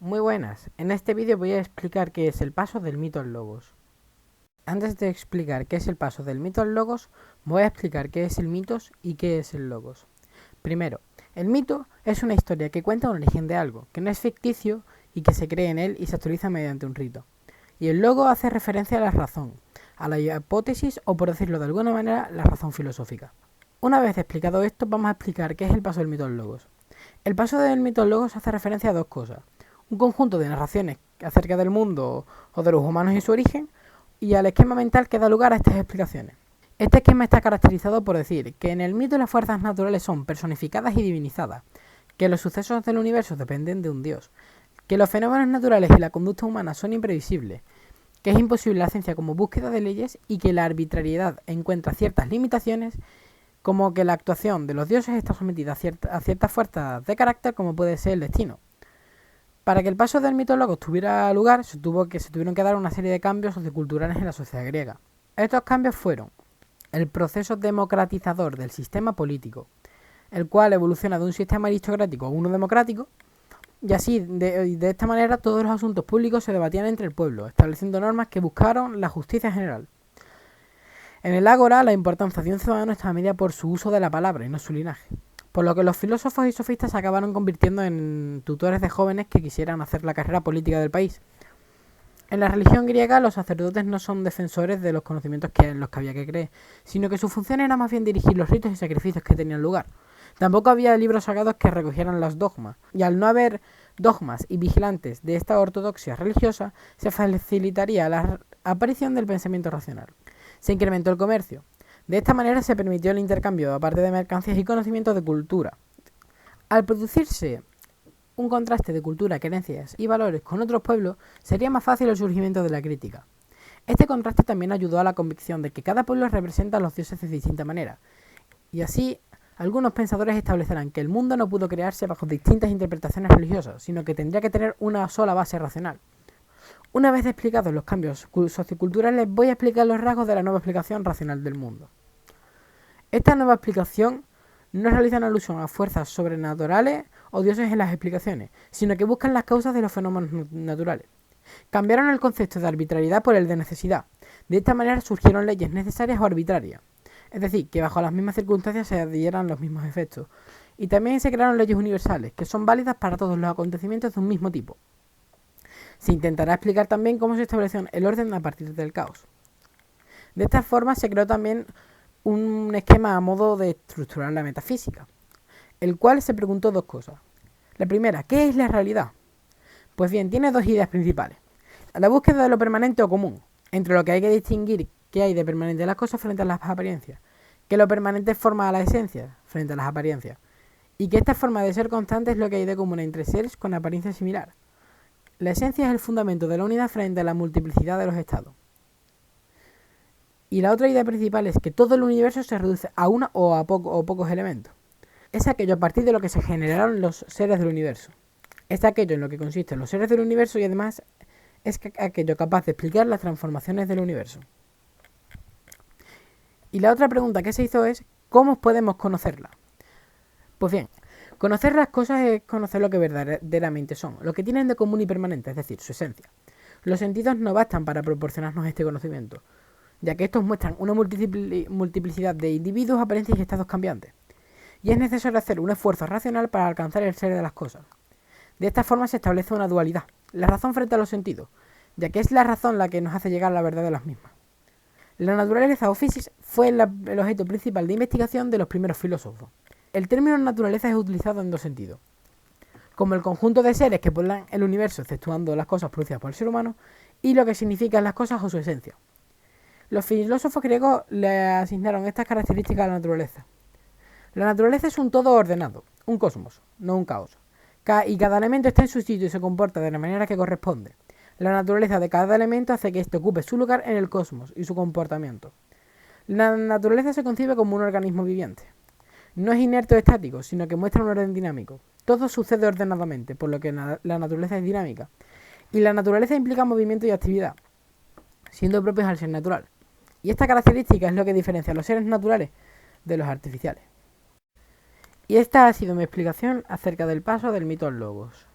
Muy buenas, en este vídeo voy a explicar qué es el paso del mito al logos. Antes de explicar qué es el paso del mito al logos, voy a explicar qué es el mitos y qué es el logos. Primero, el mito es una historia que cuenta un origen de algo, que no es ficticio y que se cree en él y se actualiza mediante un rito. Y el logos hace referencia a la razón, a la hipótesis o, por decirlo de alguna manera, la razón filosófica. Una vez explicado esto, vamos a explicar qué es el paso del mito al logos. El paso del mito al logos hace referencia a dos cosas: un conjunto de narraciones acerca del mundo o de los humanos y su origen, y al esquema mental que da lugar a estas explicaciones. Este esquema está caracterizado por decir que en el mito las fuerzas naturales son personificadas y divinizadas, que los sucesos del universo dependen de un dios, que los fenómenos naturales y la conducta humana son imprevisibles, que es imposible la ciencia como búsqueda de leyes y que la arbitrariedad encuentra ciertas limitaciones, como que la actuación de los dioses está sometida a ciertas fuerzas de carácter como puede ser el destino. Para que el paso del mito al logos tuviera lugar, se tuvieron que dar una serie de cambios socioculturales en la sociedad griega. Estos cambios fueron el proceso democratizador del sistema político, el cual evoluciona de un sistema aristocrático a uno democrático, y así, de esta manera, todos los asuntos públicos se debatían entre el pueblo, estableciendo normas que buscaron la justicia general. En el ágora, la importancia de un ciudadano estaba medida por su uso de la palabra y no su linaje, por lo que los filósofos y sofistas se acabaron convirtiendo en tutores de jóvenes que quisieran hacer la carrera política del país. En la religión griega, los sacerdotes no son defensores de los conocimientos en los que había que creer, sino que su función era más bien dirigir los ritos y sacrificios que tenían lugar. Tampoco había libros sagrados que recogieran los dogmas, y al no haber dogmas y vigilantes de esta ortodoxia religiosa, se facilitaría la aparición del pensamiento racional. Se incrementó el comercio. De esta manera se permitió el intercambio, aparte de mercancías y conocimientos de cultura. Al producirse un contraste de cultura, creencias y valores con otros pueblos, sería más fácil el surgimiento de la crítica. Este contraste también ayudó a la convicción de que cada pueblo representa a los dioses de distinta manera, y así algunos pensadores establecerán que el mundo no pudo crearse bajo distintas interpretaciones religiosas, sino que tendría que tener una sola base racional. Una vez explicados los cambios socioculturales, voy a explicar los rasgos de la nueva explicación racional del mundo. Esta nueva explicación no realiza una alusión a fuerzas sobrenaturales o dioses en las explicaciones, sino que buscan las causas de los fenómenos naturales. Cambiaron el concepto de arbitrariedad por el de necesidad. De esta manera surgieron leyes necesarias o arbitrarias, es decir, que bajo las mismas circunstancias se dieran los mismos efectos. Y también se crearon leyes universales, que son válidas para todos los acontecimientos de un mismo tipo. Se intentará explicar también cómo se estableció el orden a partir del caos. De esta forma se creó también un esquema a modo de estructurar la metafísica, el cual se preguntó dos cosas. La primera, ¿qué es la realidad? Pues bien, tiene dos ideas principales. La búsqueda de lo permanente o común, entre lo que hay que distinguir qué hay de permanente en las cosas frente a las apariencias, que lo permanente forma a la esencia frente a las apariencias, y que esta forma de ser constante es lo que hay de común entre seres con apariencia similar. La esencia es el fundamento de la unidad frente a la multiplicidad de los estados. Y la otra idea principal es que todo el universo se reduce a una o pocos elementos. Es aquello a partir de lo que se generaron los seres del universo. Es aquello en lo que consisten los seres del universo y además es aquello capaz de explicar las transformaciones del universo. Y la otra pregunta que se hizo es, ¿cómo podemos conocerla? Pues bien, conocer las cosas es conocer lo que verdaderamente son, lo que tienen de común y permanente, es decir, su esencia. Los sentidos no bastan para proporcionarnos este conocimiento, ya que estos muestran una multiplicidad de individuos, apariencias y estados cambiantes. Y es necesario hacer un esfuerzo racional para alcanzar el ser de las cosas. De esta forma se establece una dualidad, la razón frente a los sentidos, ya que es la razón la que nos hace llegar a la verdad de las mismas. La naturaleza o physis fue el objeto principal de investigación de los primeros filósofos. El término naturaleza es utilizado en dos sentidos, como el conjunto de seres que poblan el universo, exceptuando las cosas producidas por el ser humano, y lo que significan las cosas o su esencia. Los filósofos griegos le asignaron estas características a la naturaleza. La naturaleza es un todo ordenado, un cosmos, no un caos. Y cada elemento está en su sitio y se comporta de la manera que corresponde. La naturaleza de cada elemento hace que éste ocupe su lugar en el cosmos y su comportamiento. La naturaleza se concibe como un organismo viviente. No es inerte o estático, sino que muestra un orden dinámico. Todo sucede ordenadamente, por lo que la naturaleza es dinámica. Y la naturaleza implica movimiento y actividad, siendo propios al ser natural. Y esta característica es lo que diferencia a los seres naturales de los artificiales. Y esta ha sido mi explicación acerca del paso del mito al logos.